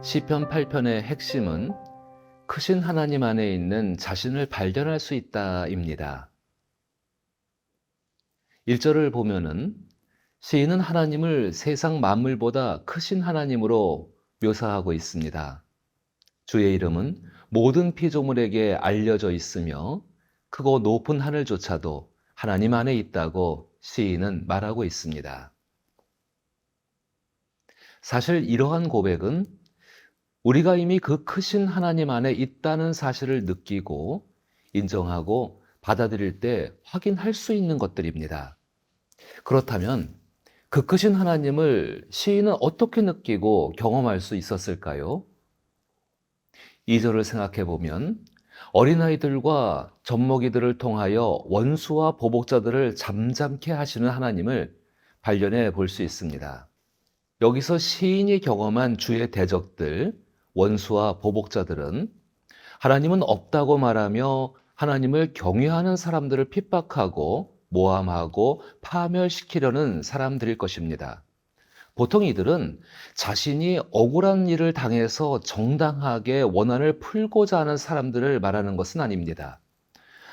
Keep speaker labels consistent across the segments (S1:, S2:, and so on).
S1: 시편 8편의 핵심은 크신 하나님 안에 있는 자신을 발견할 수 있다입니다. 1절을 보면은 시인은 하나님을 세상 만물보다 크신 하나님으로 묘사하고 있습니다. 주의 이름은 모든 피조물에게 알려져 있으며 크고 높은 하늘조차도 하나님 안에 있다고 시인은 말하고 있습니다. 사실 이러한 고백은 우리가 이미 그 크신 하나님 안에 있다는 사실을 느끼고 인정하고 받아들일 때 확인할 수 있는 것들입니다. 그렇다면 그 크신 하나님을 시인은 어떻게 느끼고 경험할 수 있었을까요? 2절을 생각해 보면 어린아이들과 젖먹이들을 통하여 원수와 보복자들을 잠잠케 하시는 하나님을 발견해 볼 수 있습니다. 여기서 시인이 경험한 주의 대적들, 원수와 보복자들은 하나님은 없다고 말하며 하나님을 경외하는 사람들을 핍박하고 모함하고 파멸시키려는 사람들일 것입니다. 보통 이들은 자신이 억울한 일을 당해서 정당하게 원한을 풀고자 하는 사람들을 말하는 것은 아닙니다.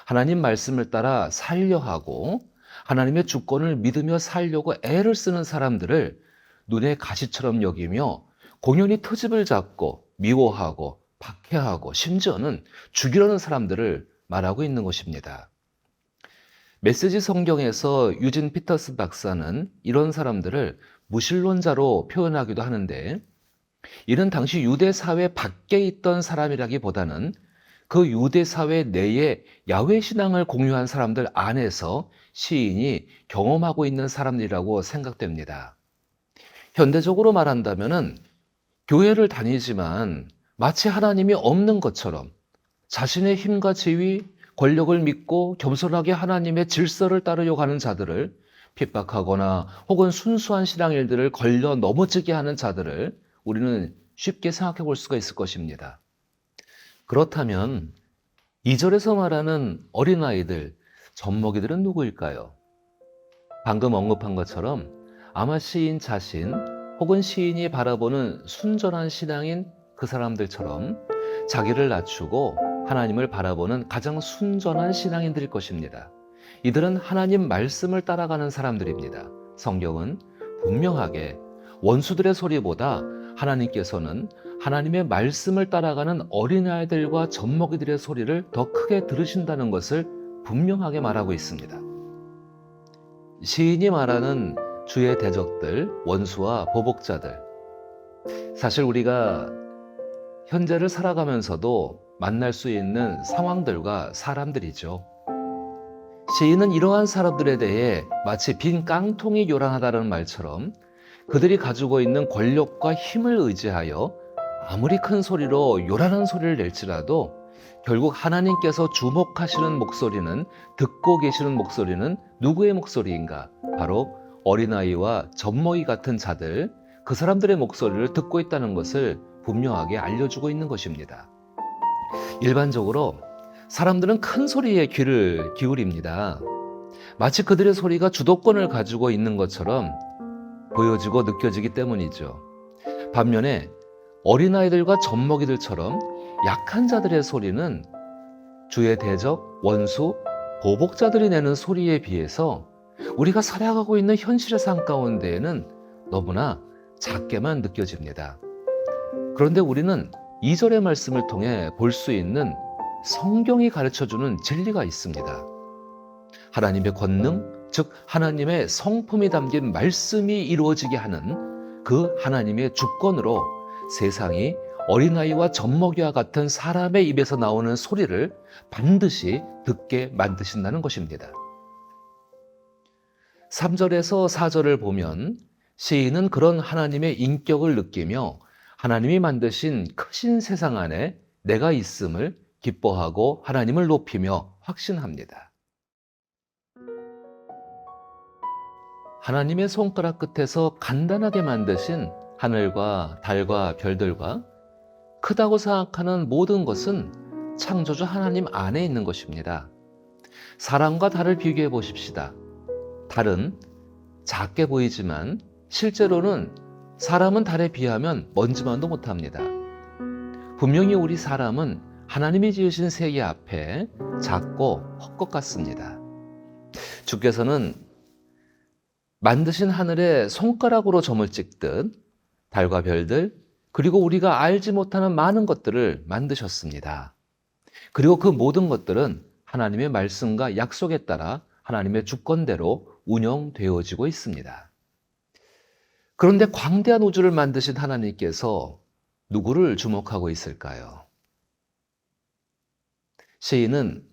S1: 하나님 말씀을 따라 살려 하고 하나님의 주권을 믿으며 살려고 애를 쓰는 사람들을 눈에 가시처럼 여기며 공연히 트집을 잡고 미워하고 박해하고 심지어는 죽이려는 사람들을 말하고 있는 것입니다. 메시지 성경에서 유진 피터스 박사는 이런 사람들을 무신론자로 표현하기도 하는데, 이는 당시 유대 사회 밖에 있던 사람이라기보다는 그 유대 사회 내에 야훼 신앙을 공유한 사람들 안에서 시인이 경험하고 있는 사람들이라고 생각됩니다. 현대적으로 말한다면은 교회를 다니지만 마치 하나님이 없는 것처럼 자신의 힘과 지위, 권력을 믿고 겸손하게 하나님의 질서를 따르려고 하는 자들을 핍박하거나 혹은 순수한 신앙일들을 걸려 넘어지게 하는 자들을 우리는 쉽게 생각해 볼 수가 있을 것입니다. 그렇다면 2절에서 말하는 어린아이들, 젖먹이들은 누구일까요? 방금 언급한 것처럼 아마 시인 자신 혹은 시인이 바라보는 순전한 신앙인 그 사람들처럼 자기를 낮추고 하나님을 바라보는 가장 순전한 신앙인들일 것입니다. 이들은 하나님 말씀을 따라가는 사람들입니다. 성경은 분명하게 원수들의 소리보다 하나님께서는 하나님의 말씀을 따라가는 어린아이들과 젖먹이들의 소리를 더 크게 들으신다는 것을 분명하게 말하고 있습니다. 시인이 말하는 주의 대적들, 원수와 보복자들, 사실 우리가 현재를 살아가면서도 만날 수 있는 상황들과 사람들이죠. 시인은 이러한 사람들에 대해 마치 빈 깡통이 요란하다는 말처럼 그들이 가지고 있는 권력과 힘을 의지하여 아무리 큰 소리로 요란한 소리를 낼지라도 결국 하나님께서 주목하시는 목소리는, 듣고 계시는 목소리는 누구의 목소리인가? 바로 어린아이와 젖먹이 같은 자들, 그 사람들의 목소리를 듣고 있다는 것을 분명하게 알려주고 있는 것입니다. 일반적으로 사람들은 큰 소리에 귀를 기울입니다. 마치 그들의 소리가 주도권을 가지고 있는 것처럼 보여지고 느껴지기 때문이죠. 반면에 어린아이들과 젖먹이들처럼 약한 자들의 소리는 주의 대적, 원수, 보복자들이 내는 소리에 비해서 우리가 살아가고 있는 현실의 삶 가운데에는 너무나 작게만 느껴집니다. 그런데 우리는 2절의 말씀을 통해 볼 수 있는 성경이 가르쳐주는 진리가 있습니다. 하나님의 권능, 즉 하나님의 성품이 담긴 말씀이 이루어지게 하는 그 하나님의 주권으로 세상이 어린아이와 젖먹이와 같은 사람의 입에서 나오는 소리를 반드시 듣게 만드신다는 것입니다. 3절에서 4절을 보면 시인은 그런 하나님의 인격을 느끼며 하나님이 만드신 크신 세상 안에 내가 있음을 기뻐하고 하나님을 높이며 확신합니다. 하나님의 손가락 끝에서 간단하게 만드신 하늘과 달과 별들과 크다고 생각하는 모든 것은 창조주 하나님 안에 있는 것입니다. 사람과 달을 비교해 보십시다. 달은 작게 보이지만 실제로는 사람은 달에 비하면 먼지만도 못합니다. 분명히 우리 사람은 하나님이 지으신 세계 앞에 작고 헛것 같습니다. 주께서는 만드신 하늘에 손가락으로 점을 찍듯 달과 별들, 그리고 우리가 알지 못하는 많은 것들을 만드셨습니다. 그리고 그 모든 것들은 하나님의 말씀과 약속에 따라 하나님의 주권대로 운영되어지고 있습니다. 그런데 광대한 우주를 만드신 하나님께서 누구를 주목하고 있을까요? 시인은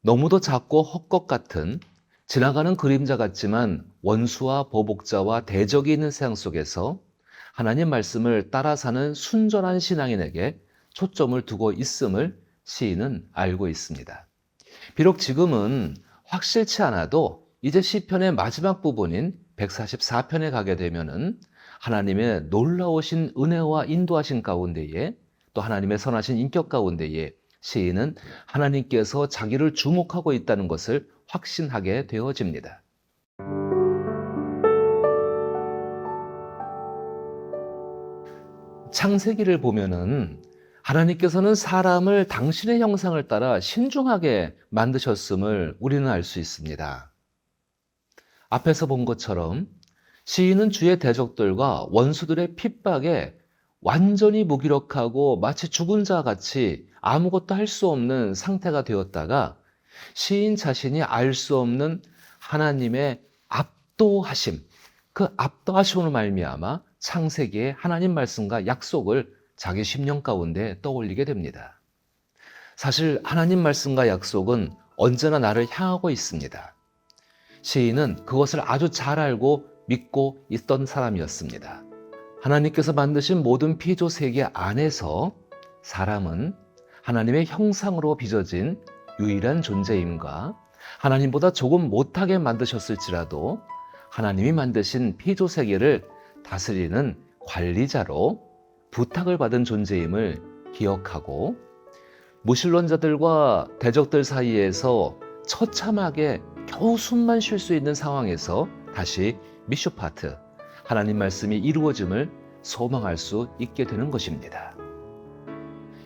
S1: 너무도 작고 헛것 같은 지나가는 그림자 같지만 원수와 보복자와 대적이 있는 세상 속에서 하나님 말씀을 따라 사는 순전한 신앙인에게 초점을 두고 있음을 시인은 알고 있습니다. 비록 지금은 확실치 않아도 이제 시편의 마지막 부분인 144편에 가게 되면은 하나님의 놀라우신 은혜와 인도하신 가운데에 또 하나님의 선하신 인격 가운데에 시인은 하나님께서 자기를 주목하고 있다는 것을 확신하게 되어집니다. 창세기를 보면은 하나님께서는 사람을 당신의 형상을 따라 신중하게 만드셨음을 우리는 알 수 있습니다. 앞에서 본 것처럼 시인은 주의 대적들과 원수들의 핍박에 완전히 무기력하고 마치 죽은 자 같이 아무것도 할 수 없는 상태가 되었다가 시인 자신이 알 수 없는 하나님의 압도하심, 그 압도하심으로 말미암아 창세기의 하나님 말씀과 약속을 자기 심령 가운데 떠올리게 됩니다. 사실 하나님 말씀과 약속은 언제나 나를 향하고 있습니다. 시인은 그것을 아주 잘 알고 믿고 있던 사람이었습니다. 하나님께서 만드신 모든 피조 세계 안에서 사람은 하나님의 형상으로 빚어진 유일한 존재임과 하나님보다 조금 못하게 만드셨을지라도 하나님이 만드신 피조 세계를 다스리는 관리자로 부탁을 받은 존재임을 기억하고 무신론자들과 대적들 사이에서 처참하게 겨우 숨만 쉴 수 있는 상황에서 다시 미슈파트, 하나님 말씀이 이루어짐을 소망할 수 있게 되는 것입니다.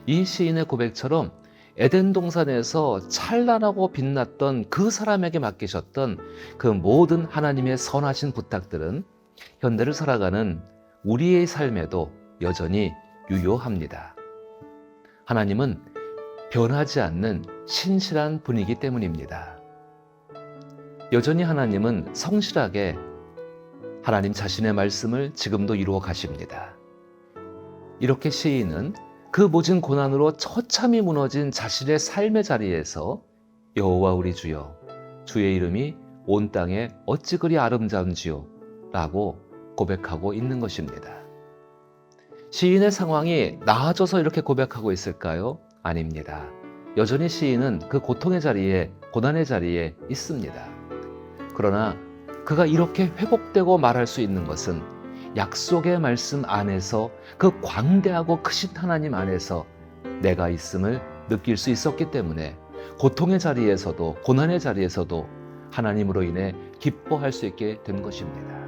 S1: 이 시인의 고백처럼 에덴 동산에서 찬란하고 빛났던 그 사람에게 맡기셨던 그 모든 하나님의 선하신 부탁들은 현대를 살아가는 우리의 삶에도 여전히 유효합니다. 하나님은 변하지 않는 신실한 분이기 때문입니다. 여전히 하나님은 성실하게 하나님 자신의 말씀을 지금도 이루어 가십니다. 이렇게 시인은 그 모진 고난으로 처참히 무너진 자신의 삶의 자리에서 여호와 우리 주여, 주의 이름이 온 땅에 어찌 그리 아름다운지요 라고 고백하고 있는 것입니다. 시인의 상황이 나아져서 이렇게 고백하고 있을까요? 아닙니다. 여전히 시인은 그 고통의 자리에, 고난의 자리에 있습니다. 그러나 그가 이렇게 회복되고 말할 수 있는 것은 약속의 말씀 안에서 그 광대하고 크신 하나님 안에서 내가 있음을 느낄 수 있었기 때문에 고통의 자리에서도 고난의 자리에서도 하나님으로 인해 기뻐할 수 있게 된 것입니다.